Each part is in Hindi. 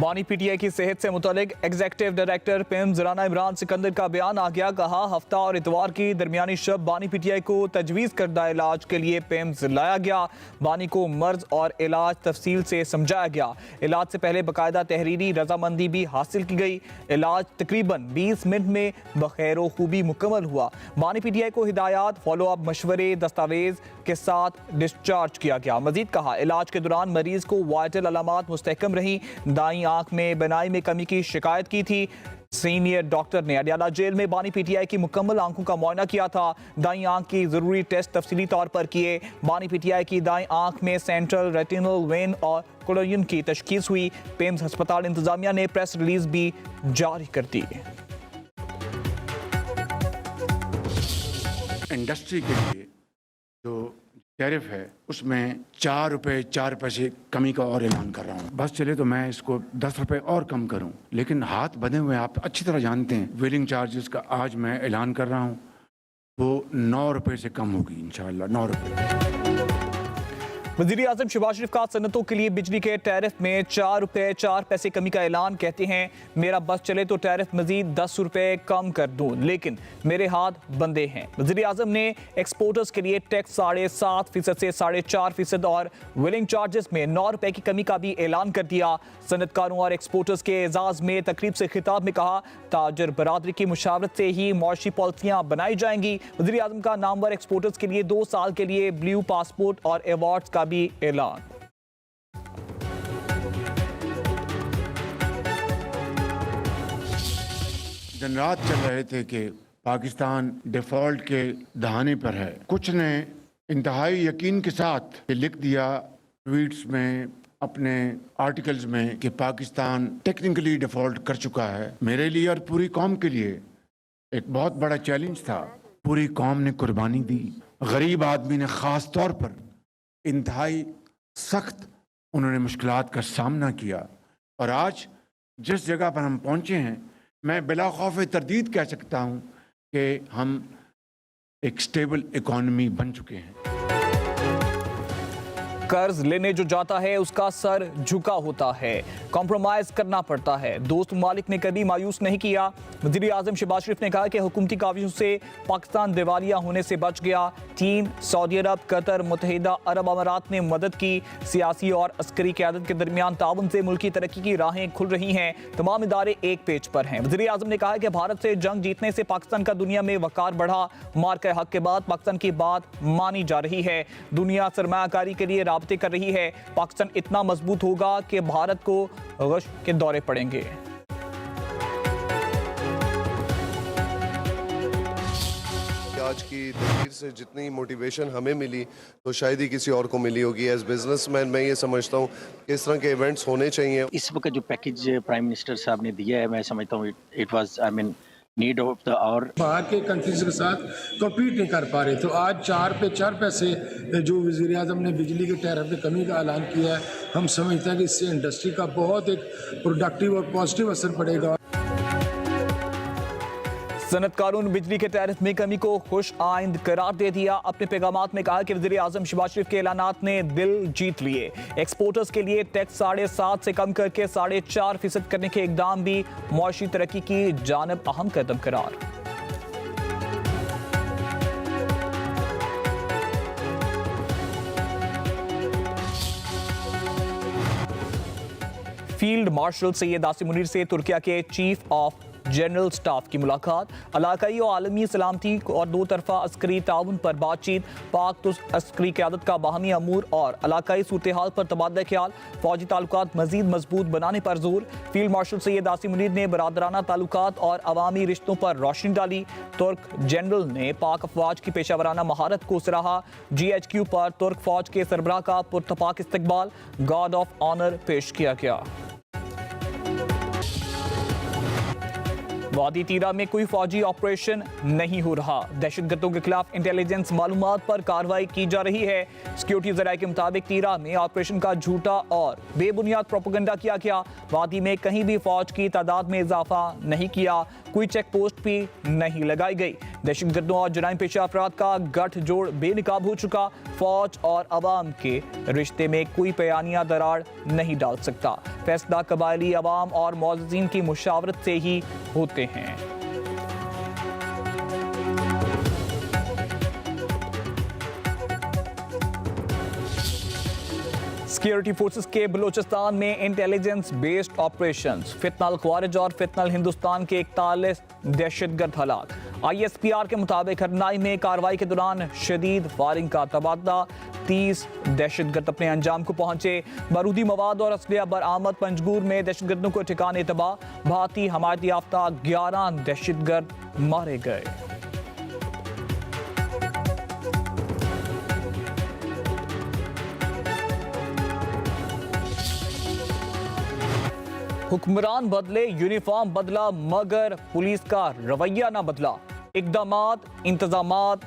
बानी पीटीआई की सेहत से मुतालिक executive director PM Rana Imran Sikandar का बयान आ गया। कहा, हफ्ता और इतवार की दरमियानी शब बानी पीटीआई को तजवीज़ करदा इलाज के लिए पीएम लाया गया। बानी को मर्ज और इलाज तफसील से समझाया गया। इलाज से पहले बाकायदा तहरीरी रजामंदी भी हासिल की गई। इलाज तकरीबन 20 मिनट में बखैर खूबी मुकम्मल हुआ। बानी पीटीआई को हिदायत, फॉलो अप मशवरे, दस्तावेज के साथ डिस्चार्ज किया गया। मजीद कहा, इलाज के दौरान मरीज को वाइटल अलामात मुस्तहकम रही। दाई आंख में बनाई में कमी की शिकायत की थी। सीनियर डॉक्टर ने अडियाला जेल में बानी पीटीआई की मुकम्मल आंखों का मुआयना किया था। दाई आंख की जरूरी टेस्ट तफसीली तौर पर किए। बानी पीटीआई की दाई आंख में सेंट्रल रेटिनल वेन और कोलोजन की तशखीस हुई। पेम्स अस्पताल इंतजामिया ने प्रेस रिलीज भी जारी कर दी। इंडस्ट्री के लिए जो टैरिफ है उसमें 4 रुपए 4 पैसे कमी का और ऐलान कर रहा हूँ। बस चले तो मैं इसको 10 रुपए और कम करूँ, लेकिन हाथ बंधे हुए आप अच्छी तरह जानते हैं। व्हीलिंग चार्जेस का आज मैं ऐलान कर रहा हूँ, वो 9 रुपए से कम होगी इंशाल्लाह, 9 रुपए। वज़ीर आज़म शहबाज शरीफ का सनतों के लिए बिजली के टैरिफ में 4 रुपए 4 पैसे कमी का ऐलान। कहते हैं, मेरा बस चले तो टैरिफ मजीद 10 रुपए कम कर दूं, लेकिन मेरे हाथ बंदे हैं। वज़ीर आज़म ने एक्सपोर्टर्स के लिए टैक्स 7.5% से 4.5% और व्हीलिंग चार्जेस में 9 रुपए की कमी का भी ऐलान कर दिया। सनतकारों और एक्सपोर्टर्स के एजाज में तकरीब से खिताब में कहा, ताजर बरादरी की मुशावरत से ही मुआशी पॉलिसियाँ बनाई जाएंगी। वज़ीर आज़म का नामवर एक्सपोर्टर्स के लिए 2 साल के लिए ब्लू पासपोर्ट और अवार्ड्स का भी ऐलान। दिन रात चल रहे थे कि पाकिस्तान डिफॉल्ट के दहाने पर है। कुछ ने इंतहाई यकीन के साथ लिख दिया ट्वीट्स में, अपने आर्टिकल्स में, कि पाकिस्तान टेक्निकली डिफॉल्ट कर चुका है। मेरे लिए और पूरी कौम के लिए एक बहुत बड़ा चैलेंज था। पूरी कौम ने कुर्बानी दी। गरीब आदमी ने ख़ास तौर पर इंतहाई सख्त उन्होंने मुश्किलात का सामना किया। और आज जिस जगह पर हम पहुँचे हैं, मैं बिला खौफ तरदीद कह सकता हूँ कि हम एक स्टेबल इकॉनमी बन चुके हैं। कर्ज लेने जो जाता है उसका सर झुका होता है, कॉम्प्रोमाइज करना पड़ता है। दोस्त ममालिक ने कभी मायूस नहीं किया। वज़ीर आज़म शहबाज शरीफ ने कहा कि हुकूमती काविशों से पाकिस्तान दिवालिया होने से बच गया। चीन, सऊदी अरब, कतर, मुत्तहिदा अरब अमारात ने मदद की। सियासी और अस्करी क़यादत के दरमियान ताउन से मुल्की तरक्की की राहें खुल रही हैं। तमाम इदारे एक पेज पर हैं। वज़ीर आज़म ने कहा कि भारत से जंग जीतने से पाकिस्तान का दुनिया में वक़ार बढ़ा। मार्के हक के बाद पाकिस्तान की बात मानी जा रही है। दुनिया सरमायाकारी के लिए राब्ते कर रही है। पाकिस्तान इतना मजबूत होगा कि भारत को गश के दौरे पड़ेंगे। आज की तस्वीर से जितनी मोटिवेशन हमें मिली तो शायद ही किसी और को मिली होगी। एज बिजनेसमैन मैं ये समझता हूँ कि इस तरह के इवेंट्स होने चाहिए। इस वक्त जो पैकेज प्राइम मिनिस्टर साहब ने दिया है, मैं समझता हूँ it was I mean need of the hour. बाहर के कंट्रीज के साथ कम्पीट नहीं कर पा रहे, तो आज 4 पे 4 पैसे जो वज़ीर आज़म ने बिजली के टैरिफ में कमी का ऐलान किया है, हम समझते हैं कि इससे इंडस्ट्री का बहुत एक प्रोडक्टिव और पॉजिटिव असर पड़ेगा। सनतकारों ने बिजली के टैरिफ में कमी को खुश आइंद करार दे दिया। अपने पैगामात में कहा कि वज़ीर आज़म शहबाज शरीफ के ऐलानात ने दिल जीत लिए। एक्सपोर्टर्स के लिए टैक्स 7.5% से कम करके 4.5% करने के इकदाम भी मुआशी तरक्की की जानब अहम कदम करार। फील्ड मार्शल सैयद आसिम मुनीर से तुर्किया के चीफ ऑफ जनरल स्टाफ की मुलाकात। इलाकाई और आलमी सलामती और 2 तरफा अस्करी ताउन पर बातचीत। पाक तुर्क अस्करी क़यादत का बाहमी अमूर और इलाकाई सूरत हाल पर तबादला ख्याल। फौजी ताल्लुकात मजीद मजबूत बनाने पर जोर। फील्ड मार्शल सैयद आसिम मुनीर ने बरादराना ताल्लुकात और अवामी रिश्तों पर रोशनी डाली। तुर्क जनरल ने पाक अफवाज की पेशावराना महारत को सराहा। GHQ पर तुर्क फौज के सरबराह का पुरतपाक इस्तकबाल। गार्ड ऑफ ऑनर पेश किया गया। वादी तीरा में कोई फौजी ऑपरेशन नहीं हो रहा। दहशतगर्दों के खिलाफ इंटेलिजेंस मालूमात पर कार्रवाई की जा रही है। सिक्योरिटी जराये के मुताबिक तीरा में ऑपरेशन का झूठा और बेबुनियाद प्रोपेगेंडा किया गया। वादी में कहीं भी फौज की तादाद में इजाफा नहीं किया। कोई चेक पोस्ट भी नहीं लगाई गई। दहशतगर्दों और जराइम पेशा अफराद का गठजोड़ बेनकाब हो चुका। फौज और अवाम के रिश्ते में कोई बयानिया दरार नहीं डाल सकता। फैसला कबायली अवाम और मौज़ीन की मुशावरत से ही होते हैं। सिक्योरिटी फोर्सेस के बलूचिस्तान में इंटेलिजेंस बेस्ड ऑपरेशंस, फितनल ख्वारिज और फितनल हिंदुस्तान के 41 दहशतगर्द हलाक। ISPR के मुताबिक हरनाई में कार्रवाई के दौरान शदीद फायरिंग का तबादला। 30 दहशतगर्द अपने अंजाम को पहुंचे। बारूदी मवाद और असलिया बरामद। पंजगूर में दहशतगर्दों को ठिकाने तबाह। भारतीय हमायत याफ्ता 11 दहशतगर्द मारे गए। हुक्मरान बदले, यूनिफॉर्म बदला, मगर पुलिस का रवैया ना बदला। इकदामात, इंतजामात,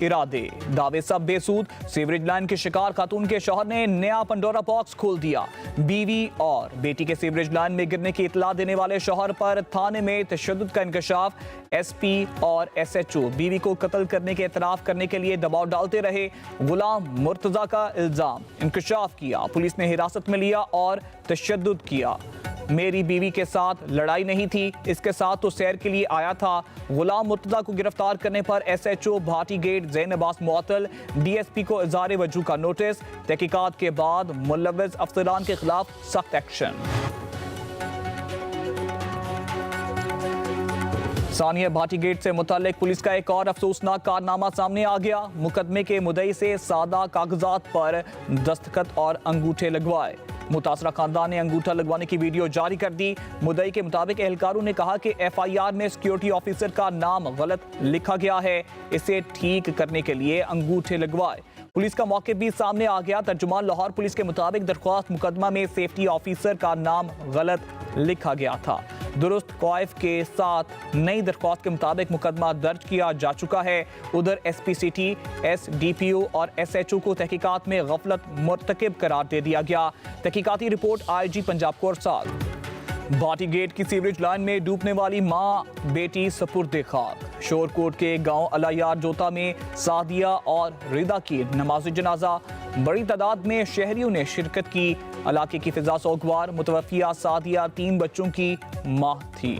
इरादे, दावे सब बेसूद। सीवरेज लाइन के शिकार खातून के शौहर ने नया पंडोरा बॉक्स खोल दिया। बीवी और बेटी के सीवरेज लाइन में गिरने की इतला देने वाले शौहर पर थाने में तशद्दुद का इंकशाफ। SP और SHO बीवी को कत्ल करने के एतराफ करने के लिए दबाव डालते रहे। गुलाम मुर्तजा का इल्जाम, इंकशाफ किया, पुलिस ने हिरासत में लिया और तशद्दुद किया। मेरी बीवी के साथ लड़ाई नहीं थी, इसके साथ तो सैर के लिए आया था। गुलाम मुर्तजा को गिरफ्तार करने पर SHO भाटी गेट ज़ैन अब्बास मुअत्तल। DSP को इज़हार वजू का नोटिस। तहकीकात के बाद मुलव्विस अफसरान के खिलाफ सख्त एक्शन। सानिया भाटी गेट से मुताल्लिक पुलिस का एक और अफसोसनाक कारनामा सामने आ गया। मुकदमे के मुद्दई से सादा कागजात पर दस्तखत और अंगूठे लगवाए। मुतासरा खानदान ने अंगूठा लगवाने की वीडियो जारी कर दी। मुद्दई के मुताबिक एहलकारों ने कहा कि FIR में सिक्योरिटी ऑफिसर का नाम गलत लिखा गया है, इसे ठीक करने के लिए अंगूठे लगवाए। पुलिस का मौके भी सामने आ गया। तर्जुमान लाहौर पुलिस के मुताबिक दरख्वास्त मुकदमा में सेफ्टी ऑफिसर का नाम गलत लिखा गया था। दुरुस्त क्वाइफ के साथ नई दरख्वास्त के मुताबिक मुकदमा दर्ज किया जा चुका है। उधर SPCT, SDPO और SHO को तहकीकात में गफलत मुर्तकिब करार दे दिया गया। तहकीकाती रिपोर्ट IG पंजाब को अरसाल। भाटी गेट की सीवरेज लाइन में डूबने वाली मां बेटी सपुर्दे खाक। शोरकोट के गांव अलायार जोता में सादिया और रिदा की नमाज जनाजा। बड़ी तादाद में शहरियों ने शिरकत की। इलाके की फिजा सोगवार। मुतवफिया सादिया 3 बच्चों की मां थी।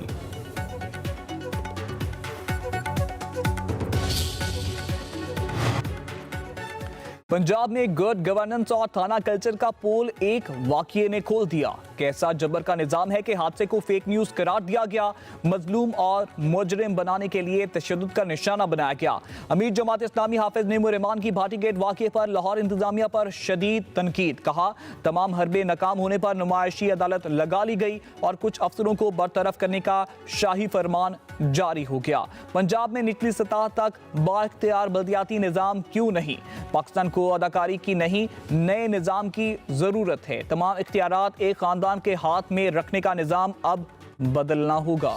पंजाब में गुड गवर्नेंस और थाना कल्चर का पोल एक वाकये ने खोल दिया। कैसा जबर का निजाम है कि हादसे को फेक न्यूज करार दिया गया। मजलूम और मुजरिम बनाने के लिए तशद्दुद का निशाना बनाया गया। अमीर जमात इस्लामी हाफिज नेमुर रहमान की भाटी गेट वाकये पर लाहौर इंतजामिया पर शदीद तनकीद। कहा, तमाम हरबे नाकाम होने पर नुमाइशी अदालत लगा ली गई और कुछ अफसरों को बरतरफ करने का शाही फरमान जारी हो गया। पंजाब में निचली सतह तक बाइख्तियार बल्दियाती निजाम क्यों नहीं? पाकिस्तान को अदाकारी की नहीं, नए निजाम की जरूरत है। तमाम इख्तियारात एक खानदान के हाथ में रखने का निजाम अब बदलना होगा।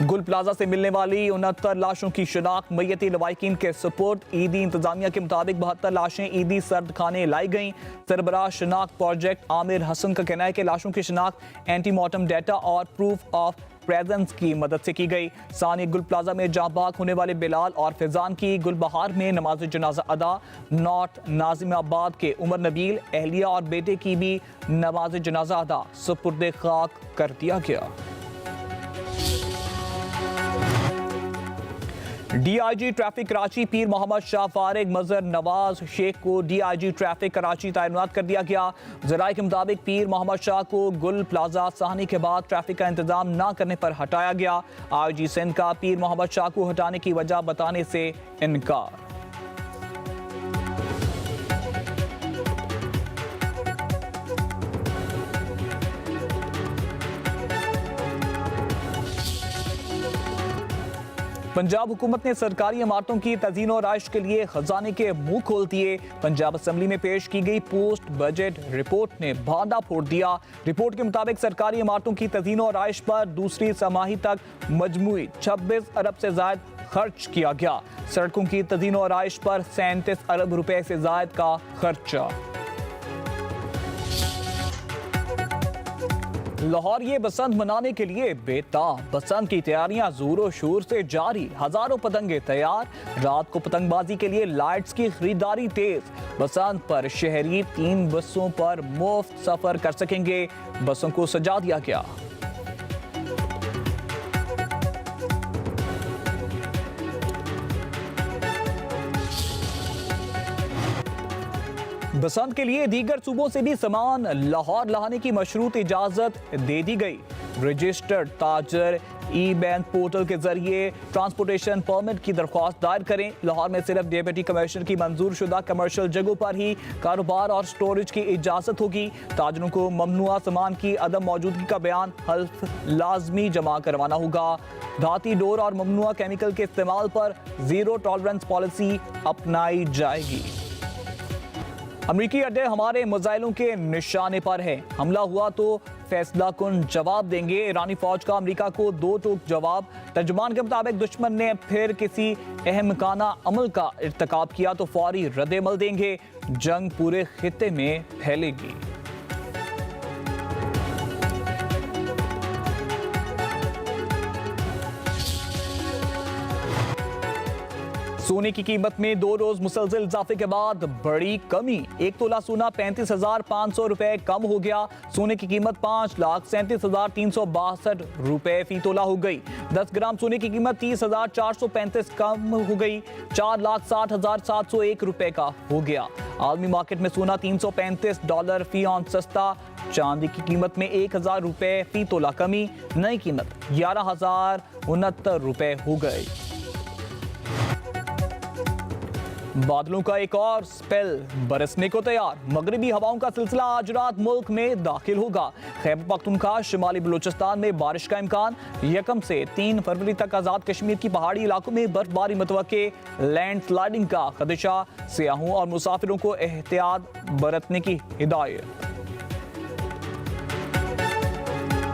गुल प्लाजा से मिलने वाली 69 लाशों की शिनाख्त मय्यती लवाहिकीन के सुपुर्द। ईदी इंतजामिया के मुताबिक 72 लाशें ईदी सर्द खाने लाई गईं। सरबराह शिनाख्त प्रोजेक्ट आमिर हसन का कहना है कि लाशों की शिनाख्त एंटीमॉर्टम डाटा और प्रूफ ऑफ प्रेजेंस की मदद से की गई। सानी गुल प्लाजा में जहां बाग होने वाले बिलाल और फैजान की गुलबहार में नमाज जनाजा अदा। नॉर्थ नाजिमाबाद के उमर नबील, अहलिया और बेटे की भी नमाज जनाजा अदा सुपुर्दे खाक कर दिया गया। DIG ट्रैफिक कराची पीर मोहम्मद शाह फारिग मजहर नवाज शेख को DIG ट्रैफिक कराची तैनात कर दिया गया। जराये के मुताबिक पीर मोहम्मद शाह को गुल प्लाजा साहनी के बाद ट्रैफिक का इंतजाम न करने पर हटाया गया। IG सिंध का पीर मोहम्मद शाह को हटाने की वजह बताने से इनकार। पंजाब हुकूमत ने सरकारी इमारतों की तज़ीन और आइश के लिए खजाने के मुंह खोल दिए। पंजाब असम्बली में पेश की गई पोस्ट बजट रिपोर्ट ने भांडा फोड़ दिया। रिपोर्ट के मुताबिक सरकारी इमारतों की तज़ीन और आइश पर दूसरी समाही तक मजमूई 26 अरब से जायद खर्च किया गया। सड़कों की तज़ीन और आइश पर 37 अरब रुपए से जायद का खर्चा। लाहौर ये बसंत मनाने के लिए बेताब। बसंत की तैयारियां जोरों शोर से जारी। हजारों पतंगे तैयार। रात को पतंगबाजी के लिए लाइट्स की खरीदारी तेज। बसंत पर शहरी 3 बसों पर मुफ्त सफर कर सकेंगे। बसों को सजा दिया गया। बसंत के लिए दीगर सूबों से भी सामान लाहौर लाने की मशरूत इजाजत दे दी गई। रजिस्टर्ड ताजर ई बैंक पोर्टल के जरिए ट्रांसपोर्टेशन परमिट की दरख्वास्त दायर करें। लाहौर में सिर्फ डिप्टी कमिश्नर की मंजूर शुदा कमर्शियल जगहों पर ही कारोबार और स्टोरेज की इजाजत होगी। ताजरों को ममनुआ सामान की अदम मौजूदगी का बयान हल्फ लाजमी जमा करवाना होगा। धाती डोर और ममनुआ केमिकल के इस्तेमाल पर जीरो टॉलरेंस पॉलिसी अपनाई जाएगी। अमरीकी अड्डे हमारे मिसाइलों के निशाने पर है। हमला हुआ तो फैसला कुन जवाब देंगे। ईरानी फौज का अमेरिका को 2 टोक जवाब। तर्जुमान के मुताबिक दुश्मन ने फिर किसी अहमकाना अमल का इर्तिकाब किया तो फौरी रद्द-ए-अमल देंगे। जंग पूरे खित्ते में फैलेगी। सोने की कीमत में 2 रोज मुसलसल इजाफे के बाद बड़ी कमी। 1 तोला सोना 35,500 रुपए कम हो गया। सोने की कीमत 5,37,362 रुपए फी तोला हो गई। 10 ग्राम सोने की कीमत 30,435 कम हो गई। 4,60,701 रुपए का हो गया। आलमी मार्केट में सोना $335 फी ऑन सस्ता। चांदी की कीमत में 1,000 रुपए फी तोला कमी। नई कीमत 11,069 रुपए हो गई। बादलों का एक और स्पेल बरसने को तैयार। मगरिबी हवाओं का सिलसिला आज रात मुल्क में दाखिल होगा। खैबर पख्तूनख्वा, शिमाली बलूचिस्तान में बारिश का इम्कान। 1 से 3 फरवरी तक आजाद कश्मीर की पहाड़ी इलाकों में बर्फबारी मुतवक्के। लैंडस्लाइडिंग का खदशा। सियाहों और मुसाफिरों को एहतियात बरतने की हिदायत।